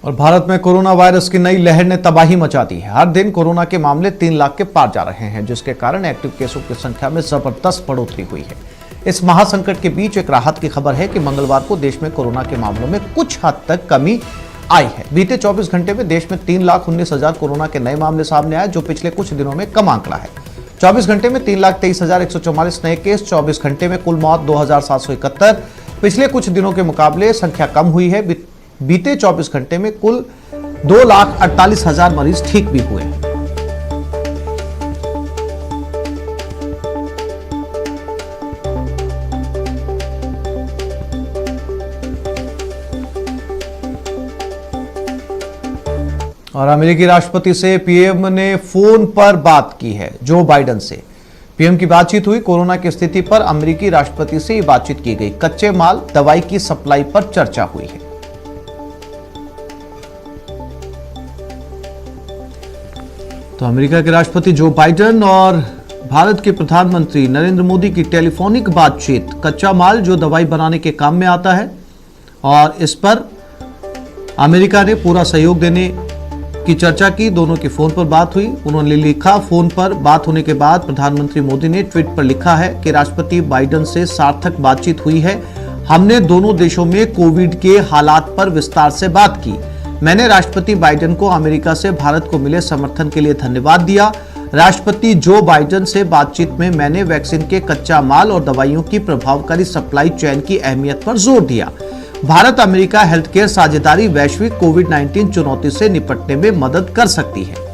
और भारत में corona virus की नई लहर ने तबाही मचा दी है। हर दिन कोरोना के मामले 3 लाख के पार जा रहे हैं, जिसके कारण एक्टिव केसों की संख्या में जबरदस्त बढ़ोतरी हुई है। इस महासंकट के बीच एक राहत की खबर है कि मंगलवार को देश में कोरोना के मामलों में कुछ हद तक कमी आई है। बीते 24 घंटे में देश में 3,19,000 कोरोना के नए मामले सामने आए, जो पिछले कुछ दिनों में कम आंकड़ा है। 24 घंटे में 3,23,144 नए केस, 24 घंटे में कुल मौत 2,771। पिछले कुछ दिनों के मुकाबले संख्या कम हुई है। बीते 24 घंटे में कुल 2,48,000 मरीज ठीक भी हुए। और अमेरिकी राष्ट्रपति से पीएम ने फोन पर बात की है। जो बाइडेन से पीएम की बातचीत हुई। कोरोना की स्थिति पर अमेरिकी राष्ट्रपति से बातचीत की गई। कच्चे माल, दवाई की सप्लाई पर चर्चा हुई है। तो अमेरिका के राष्ट्रपति जो बाइडेन और भारत के प्रधानमंत्री नरेंद्र मोदी की टेलीफोनिक बातचीत, कच्चा माल जो दवाई बनाने के काम में आता है, और इस पर अमेरिका ने पूरा सहयोग देने की चर्चा की। दोनों की फोन पर बात हुई। उन्होंने लिखा, फोन पर बात होने के बाद प्रधानमंत्री मोदी ने ट्वीट पर लिखा है कि राष्ट्रपति बाइडेन से सार्थक बातचीत हुई है। हमने दोनों देशों में कोविड के हालात पर विस्तार से बात की। मैंने राष्ट्रपति बाइडेन को अमेरिका से भारत को मिले समर्थन के लिए धन्यवाद दिया। राष्ट्रपति जो बाइडेन से बातचीत में मैंने वैक्सीन के कच्चा माल और दवाइयों की प्रभावकारी सप्लाई चेन की अहमियत पर जोर दिया। भारत अमेरिका हेल्थ केयर साझेदारी वैश्विक कोविड-19 चुनौती से निपटने में मदद कर सकती है।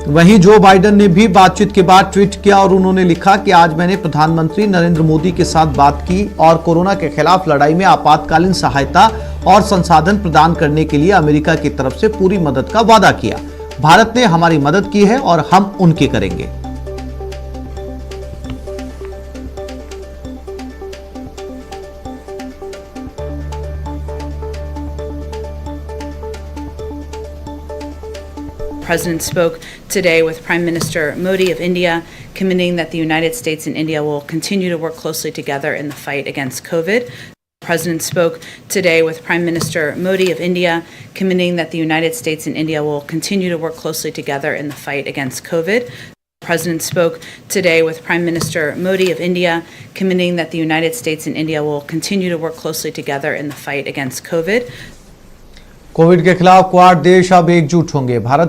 वहीं जो बाइडेन ने भी बातचीत के बाद ट्वीट किया और उन्होंने लिखा कि आज मैंने प्रधानमंत्री नरेंद्र मोदी के साथ बात की और कोरोना के खिलाफ लड़ाई में आपातकालीन सहायता और संसाधन प्रदान करने के लिए अमेरिका की तरफ से पूरी मदद का वादा किया। भारत ने हमारी मदद की है और हम उनकी करेंगे। President spoke today with Prime Minister Modi of India, commending that the United States and India will continue to work closely together in the fight against COVID. President spoke today with Prime Minister Modi of India, commending that the United States and India will continue to work closely together in the fight against COVID. President spoke today with Prime Minister Modi of India, commending that the United States and India will continue to work closely together in the fight against COVID. Covid के खिलाफ quad देश अब एकजुट होंगे। भारत